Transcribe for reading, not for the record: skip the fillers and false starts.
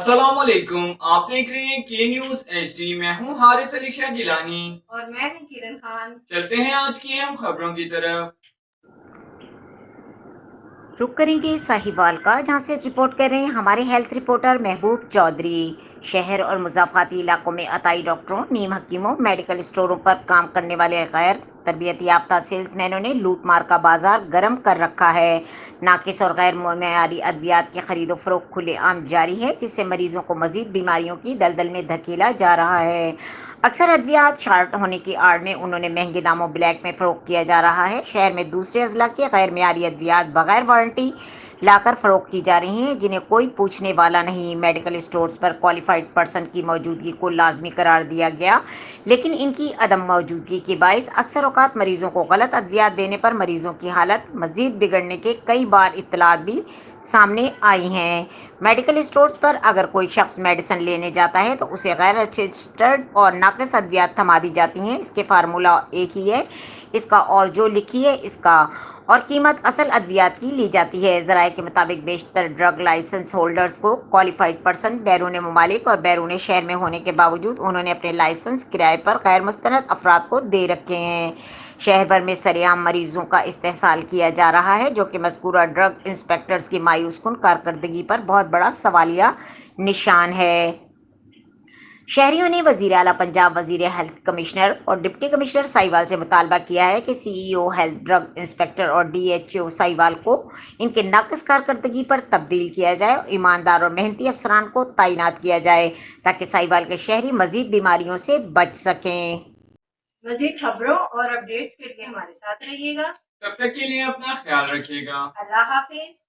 السلام علیکم، آپ دیکھ رہے ہیں کے نیوز ایچ ڈی۔ میں ہوں حارث علی شاہ گیلانی اور میں ہوں کرن خان۔ چلتے ہیں آج کی اہم خبروں کی طرف۔ رخ کریں گے ساہیوال کا، جہاں سے رپورٹ کر رہے ہیں ہمارے ہیلتھ رپورٹر محبوب چودھری۔ شہر اور مضافاتی علاقوں میں عطائی ڈاکٹروں، نیم حکیموں، میڈیکل اسٹوروں پر کام کرنے والے غیر تربیت یافتہ سیلز مینوں نے لوٹ مار کا بازار گرم کر رکھا ہے۔ ناقص اور غیر معیاری ادویات کی خرید و فروخت کھلے عام جاری ہے، جس سے مریضوں کو مزید بیماریوں کی دلدل میں دھکیلا جا رہا ہے۔ اکثر ادویات شارٹ ہونے کی آڑ میں انہوں نے مہنگے داموں بلیک میں فروخت کیا جا رہا ہے۔ شہر میں دوسرے اضلاع کے غیر معیاری ادویات بغیر وارنٹی لا کر فروخت کی جا رہی ہیں، جنہیں کوئی پوچھنے والا نہیں۔ میڈیکل اسٹورز پر کوالیفائڈ پرسن کی موجودگی کو لازمی قرار دیا گیا، لیکن ان کی عدم موجودگی کے باعث اکثر اوقات مریضوں کو غلط ادویات دینے پر مریضوں کی حالت مزید بگڑنے کے کئی بار اطلاعات بھی سامنے آئی ہیں۔ میڈیکل اسٹورز پر اگر کوئی شخص میڈیسن لینے جاتا ہے تو اسے غیر رجسٹرڈ اور ناقص ادویات تھما دی جاتی ہیں۔ اس کے فارمولہ ایک ہی ہے، اس کا اور جو لکھی ہے اس کا، اور قیمت اصل ادویات کی لی جاتی ہے۔ ذرائع کے مطابق بیشتر ڈرگ لائسنس ہولڈرز کو کوالیفائڈ پرسن بیرون ممالک اور بیرون شہر میں ہونے کے باوجود انہوں نے اپنے لائسنس کرائے پر غیر مستند افراد کو دے رکھے ہیں۔ شہر بھر میں سرعام مریضوں کا استحصال کیا جا رہا ہے، جو کہ مذکورہ ڈرگ انسپیکٹرز کی مایوس کن کارکردگی پر بہت بڑا سوالیہ نشان ہے۔ شہریوں نے وزیر اعلیٰ پنجاب، وزیر ہیلتھ کمشنر اور ڈپٹی کمشنر ساہیوال سے مطالبہ کیا ہے کہ سی ای او ہیلتھ ڈرگ انسپیکٹر اور ڈی ایچ او ساہیوال کو ان کے ناقص کارکردگی پر تبدیل کیا جائے اور ایماندار اور محنتی افسران کو تعینات کیا جائے، تاکہ ساہیوال کے شہری مزید بیماریوں سے بچ سکیں۔ مزید خبروں اور اپڈیٹس کے لیے ہمارے ساتھ رہیے گا۔ تب تک کے لیے اپنا خیال رکھیے گا۔ اللہ حافظ۔